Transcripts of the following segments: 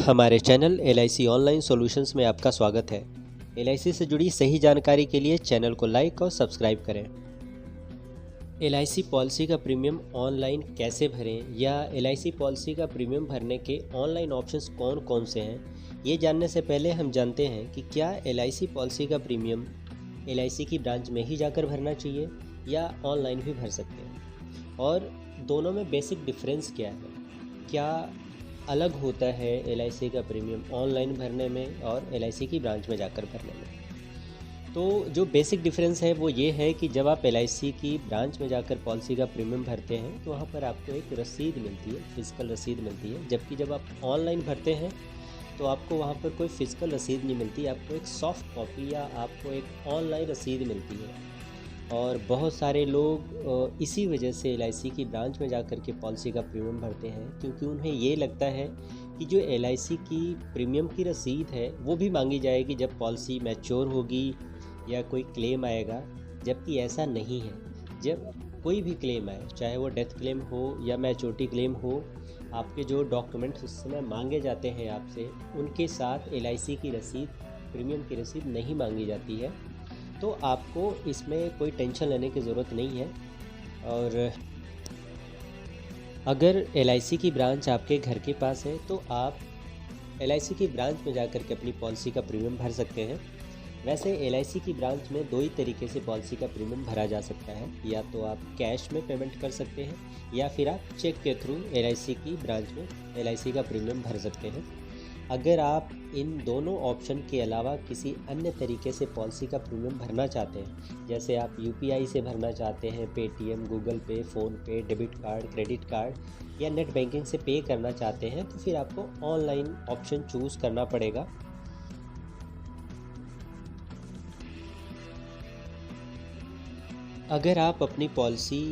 हमारे channel LIC online solutions में आपका स्वागत है। LIC से जुड़ी सही जानकारी के लिए चैनल को लाइक और सब्सक्राइब करें। LIC पॉलिसी का प्रीमियम ऑनलाइन कैसे भरें या LIC पॉलिसी का प्रीमियम भरने के ऑनलाइन ऑप्शंस कौन कौन से हैं, ये जानने से पहले हम जानते हैं कि क्या LIC पॉलिसी का प्रीमियम LIC की ब्रांच में ही जाकर भरना चाहिए या ऑनलाइन भी भर सकते हैं, और दोनों में बेसिक डिफरेंस क्या है, क्या अलग होता है LIC का प्रीमियम ऑनलाइन भरने में और LIC की ब्रांच में जाकर भरने में। तो जो बेसिक डिफरेंस है वो ये है कि जब आप LIC की ब्रांच में जाकर पॉलिसी का प्रीमियम भरते हैं तो वहाँ पर आपको एक रसीद मिलती है, फिजिकल रसीद मिलती है, जबकि जब आप ऑनलाइन भरते हैं तो आपको वहाँ पर कोई फिजिकल रसीद नहीं मिलती, आपको एक सॉफ्ट कॉपी या आपको एक ऑनलाइन रसीद मिलती है। और बहुत सारे लोग इसी वजह से LIC की ब्रांच में जाकर के पॉलिसी का प्रीमियम भरते हैं, क्योंकि उन्हें ये लगता है कि जो LIC की प्रीमियम की रसीद है वो भी मांगी जाएगी जब पॉलिसी मैच्योर होगी या कोई क्लेम आएगा, जबकि ऐसा नहीं है। जब कोई भी क्लेम आए, चाहे वो डेथ क्लेम हो या मैच्योरिटी क्लेम हो, आपके जो डॉक्यूमेंट्स उस समय मांगे जाते हैं आपसे, उनके साथ LIC की रसीद, प्रीमियम की रसीद नहीं मांगी जाती है। तो आपको इसमें कोई टेंशन लेने की ज़रूरत नहीं है। और अगर LIC की ब्रांच आपके घर के पास है तो आप LIC की ब्रांच में जाकर के अपनी पॉलिसी का प्रीमियम भर सकते हैं। वैसे LIC की ब्रांच में दो ही तरीके से पॉलिसी का प्रीमियम भरा जा सकता है, या तो आप कैश में पेमेंट कर सकते हैं या फिर आप चेक के थ्रू LIC की ब्रांच में LIC का प्रीमियम भर सकते हैं। अगर आप इन दोनों ऑप्शन के अलावा किसी अन्य तरीके से पॉलिसी का प्रीमियम भरना चाहते हैं, जैसे आप UPI से भरना चाहते हैं, पेटीएम, गूगल पे, PhonePe, debit card, credit card या नेट बैंकिंग से पे करना चाहते हैं, तो फिर आपको ऑनलाइन ऑप्शन चूज़ करना पड़ेगा। अगर आप अपनी पॉलिसी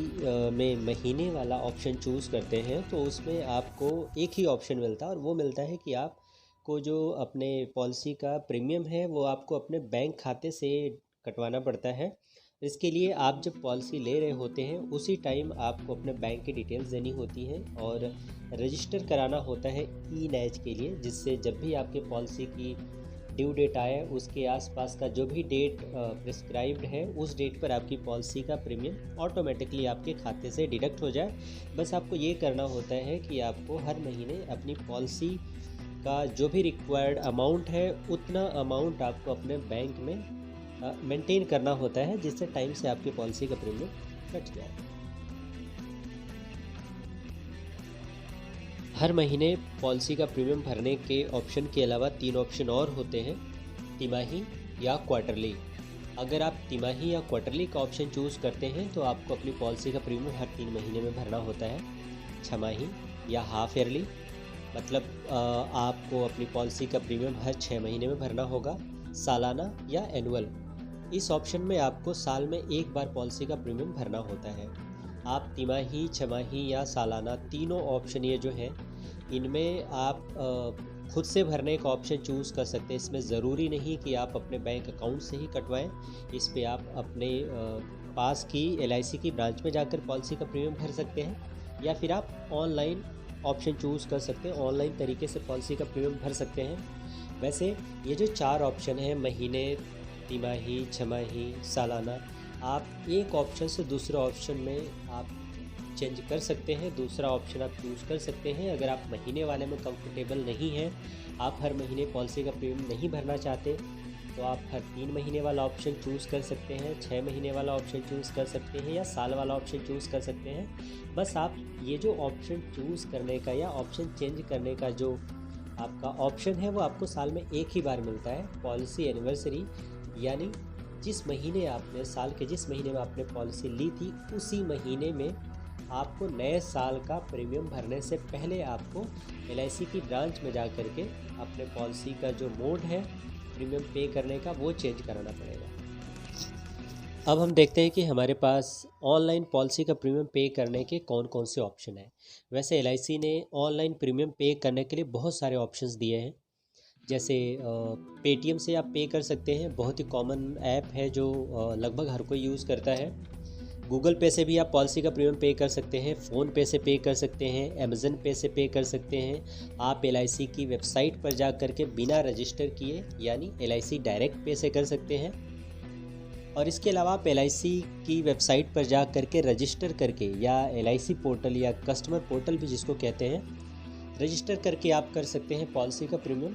में महीने वाला ऑप्शन चूज़ करते हैं तो उसमें आपको एक ही ऑप्शन मिलता है, और वो मिलता है कि आप को जो अपने पॉलिसी का प्रीमियम है वो आपको अपने बैंक खाते से कटवाना पड़ता है। इसके लिए आप जब पॉलिसी ले रहे होते हैं उसी टाइम आपको अपने बैंक की डिटेल्स देनी होती है और रजिस्टर कराना होता है E-NACH के लिए, जिससे जब भी आपके पॉलिसी की ड्यू डेट आए उसके आसपास का जो भी डेट प्रिस्क्राइब्ड है उस डेट पर आपकी पॉलिसी का प्रीमियम ऑटोमेटिकली आपके खाते से डिडक्ट हो जाए। बस आपको ये करना होता है कि आपको हर महीने अपनी पॉलिसी का जो भी रिक्वायर्ड अमाउंट है उतना अमाउंट आपको अपने बैंक में मेंटेन करना होता है, जिससे टाइम से आपकी पॉलिसी का प्रीमियम कट जाए। हर महीने पॉलिसी का प्रीमियम भरने के ऑप्शन के अलावा 3 ऑप्शन और होते हैं, तिमाही या क्वार्टरली। अगर आप तिमाही या क्वार्टरली का ऑप्शन चूज़ करते हैं तो आपको अपनी पॉलिसी का प्रीमियम हर 3 महीने में भरना होता है। छमाही या हाफ ईयरली, मतलब आपको अपनी पॉलिसी का प्रीमियम हर 6 महीने में भरना होगा। सालाना या एनुअल, इस ऑप्शन में आपको साल में एक बार पॉलिसी का प्रीमियम भरना होता है। आप तिमाही, छमाही या सालाना, तीनों ऑप्शन ये जो हैं इनमें आप खुद से भरने का ऑप्शन चूज़ कर सकते हैं। इसमें ज़रूरी नहीं कि आप अपने बैंक अकाउंट से ही कटवाएं, इस पे आप अपने पास की LIC की ब्रांच में जाकर पॉलिसी का प्रीमियम भर सकते हैं, या फिर आप ऑनलाइन ऑप्शन चूज़ कर सकते हैं, ऑनलाइन तरीके से पॉलिसी का प्रीमियम भर सकते हैं। वैसे ये जो 4 ऑप्शन हैं, महीने, तिमाही, छमाही, सालाना, आप एक ऑप्शन से दूसरे ऑप्शन में आप चेंज कर सकते हैं, दूसरा ऑप्शन आप चूज़ कर सकते हैं। अगर आप महीने वाले में कंफर्टेबल नहीं हैं, आप हर महीने पॉलिसी का प्रीमियम नहीं भरना चाहते, तो आप हर 3 महीने वाला ऑप्शन चूज़ कर सकते हैं, 6 महीने वाला ऑप्शन चूज़ कर सकते हैं या साल वाला ऑप्शन चूज़ कर सकते हैं। बस आप ये जो ऑप्शन चूज़ करने का या ऑप्शन चेंज करने का जो आपका ऑप्शन है वो आपको साल में एक ही बार मिलता है, पॉलिसी एनिवर्सरी, यानी जिस महीने आपने, साल के जिस महीने में आपने पॉलिसी ली थी उसी महीने में आपको नए साल का प्रीमियम भरने से पहले आपको LIC की ब्रांच में जा कर के अपने पॉलिसी का जो मोड है प्रीमियम पे करने का वो चेंज कराना पड़ेगा। अब हम देखते हैं कि हमारे पास ऑनलाइन पॉलिसी का प्रीमियम पे करने के कौन कौन से ऑप्शन हैं। वैसे LIC ने ऑनलाइन प्रीमियम पे करने के लिए बहुत सारे ऑप्शंस दिए हैं, जैसे पेटीएम से आप पे कर सकते हैं, बहुत ही कॉमन ऐप है जो लगभग हर कोई यूज़ करता है। गूगल पे से भी आप पॉलिसी का प्रीमियम पे कर सकते हैं, फ़ोन पे से पे कर सकते हैं, अमेज़न पे से पे कर सकते हैं। आप LIC की वेबसाइट पर जा कर के बिना रजिस्टर किए यानी LIC डायरेक्ट पे से कर सकते हैं। और इसके अलावा आप LIC की वेबसाइट पर जा कर के रजिस्टर करके या LIC पोर्टल या कस्टमर पोर्टल भी जिसको कहते हैं, रजिस्टर करके आप कर सकते हैं पॉलिसी का प्रीमियम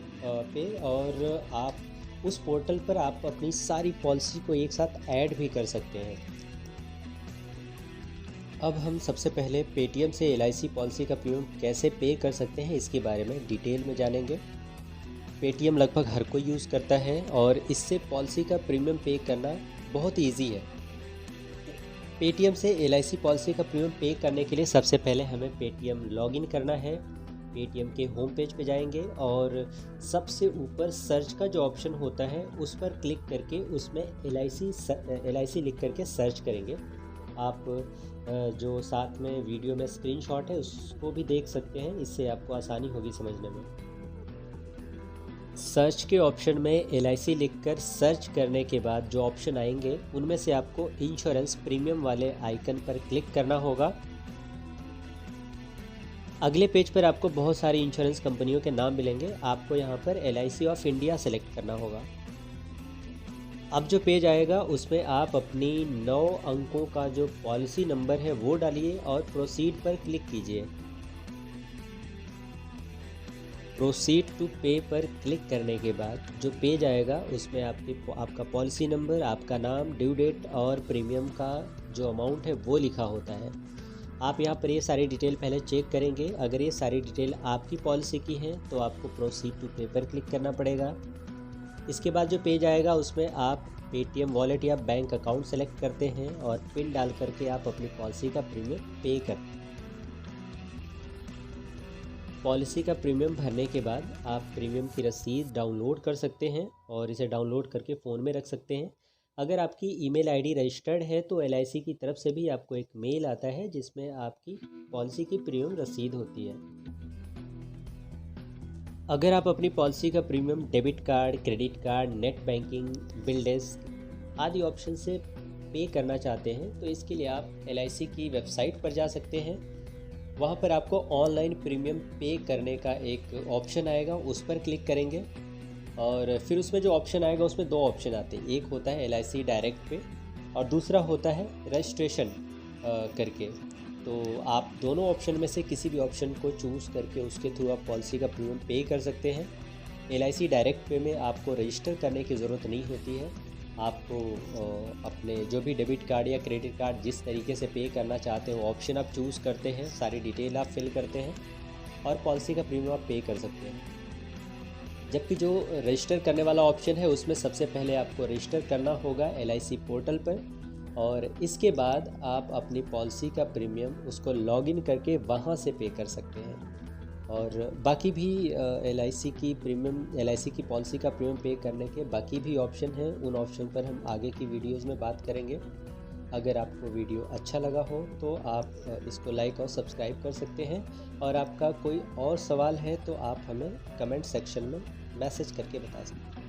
पे। और आप उस पोर्टल पर आप अपनी सारी पॉलिसी को एक साथ ऐड भी कर सकते हैं। अब हम सबसे पहले पेटीएम से LIC पॉलिसी का प्रीमियम कैसे पे कर सकते हैं इसके बारे में डिटेल में जानेंगे। पेटीएम लगभग हर कोई यूज़ करता है और इससे पॉलिसी का प्रीमियम पे करना बहुत ईजी है। पेटीएम से LIC पॉलिसी का प्रीमियम पे करने के लिए सबसे पहले हमें पेटीएम लॉगिन करना है। पेटीएम के होम पेज पे जाएंगे और सबसे ऊपर सर्च का जो ऑप्शन होता है उस पर क्लिक करके उसमें LIC लिख करके सर्च करेंगे। आप जो साथ में वीडियो में स्क्रीनशॉट है उसको भी देख सकते हैं, इससे आपको आसानी होगी समझने में। सर्च के ऑप्शन में LIC लिखकर सर्च करने के बाद जो ऑप्शन आएंगे उनमें से आपको इंश्योरेंस प्रीमियम वाले आइकन पर क्लिक करना होगा। अगले पेज पर आपको बहुत सारी इंश्योरेंस कंपनियों के नाम मिलेंगे। आपको यहाँ पर LIC ऑफ इंडिया सेलेक्ट करना होगा। अब जो पेज आएगा उसमें आप अपनी 9 अंकों का जो पॉलिसी नंबर है वो डालिए और प्रोसीड पर क्लिक कीजिए। प्रोसीड टू पे पर क्लिक करने के बाद जो पेज आएगा उसमें आपका पॉलिसी नंबर, आपका नाम, ड्यू डेट और प्रीमियम का जो अमाउंट है वो लिखा होता है। आप यहाँ पर ये सारी डिटेल पहले चेक करेंगे। अगर ये सारी डिटेल आपकी पॉलिसी की है तो आपको प्रोसीड टू पे पर क्लिक करना पड़ेगा। इसके बाद जो पेज आएगा उसमें आप पेटीएम वॉलेट या बैंक अकाउंट सेलेक्ट करते हैं और पिन डाल करके आप अपनी पॉलिसी का प्रीमियम पे करते हैं। पॉलिसी का प्रीमियम भरने के बाद आप प्रीमियम की रसीद डाउनलोड कर सकते हैं और इसे डाउनलोड करके फ़ोन में रख सकते हैं। अगर आपकी ईमेल आईडी रजिस्टर्ड है तो LIC की तरफ से भी आपको एक मेल आता है जिसमें आपकी पॉलिसी की प्रीमियम रसीद होती है। अगर आप अपनी पॉलिसी का premium debit card, credit card, net banking, bill desk आदि ऑप्शन से पे करना चाहते हैं तो इसके लिए आप LIC की वेबसाइट पर जा सकते हैं। वहाँ पर आपको ऑनलाइन प्रीमियम पे करने का एक ऑप्शन आएगा, उस पर क्लिक करेंगे और फिर उसमें जो ऑप्शन आएगा उसमें 2 ऑप्शन आते हैं। एक होता है LIC डायरेक्ट पे और दूसरा होता है रजिस्ट्रेशन करके। तो आप दोनों ऑप्शन में से किसी भी ऑप्शन को चूज़ करके उसके थ्रू आप पॉलिसी का प्रीमियम पे कर सकते हैं। LIC डायरेक्ट पे में आपको रजिस्टर करने की ज़रूरत नहीं होती है। आपको अपने जो भी डेबिट कार्ड या क्रेडिट कार्ड जिस तरीके से पे करना चाहते हो ऑप्शन आप चूज़ करते हैं, सारी डिटेल आप फिल करते हैं और पॉलिसी का प्रीमियम आप पे कर सकते हैं। जबकि जो रजिस्टर करने वाला ऑप्शन है उसमें सबसे पहले आपको रजिस्टर करना होगा LIC पोर्टल पर और इसके बाद आप अपनी पॉलिसी का प्रीमियम उसको लॉगिन करके वहाँ से पे कर सकते हैं। और बाकी भी LIC की पॉलिसी का प्रीमियम पे करने के बाकी भी ऑप्शन हैं, उन ऑप्शन पर हम आगे की वीडियोज़ में बात करेंगे। अगर आपको वीडियो अच्छा लगा हो तो आप इसको लाइक और सब्सक्राइब कर सकते हैं और आपका कोई और सवाल है तो आप हमें कमेंट सेक्शन में मैसेज करके बता सकते हैं।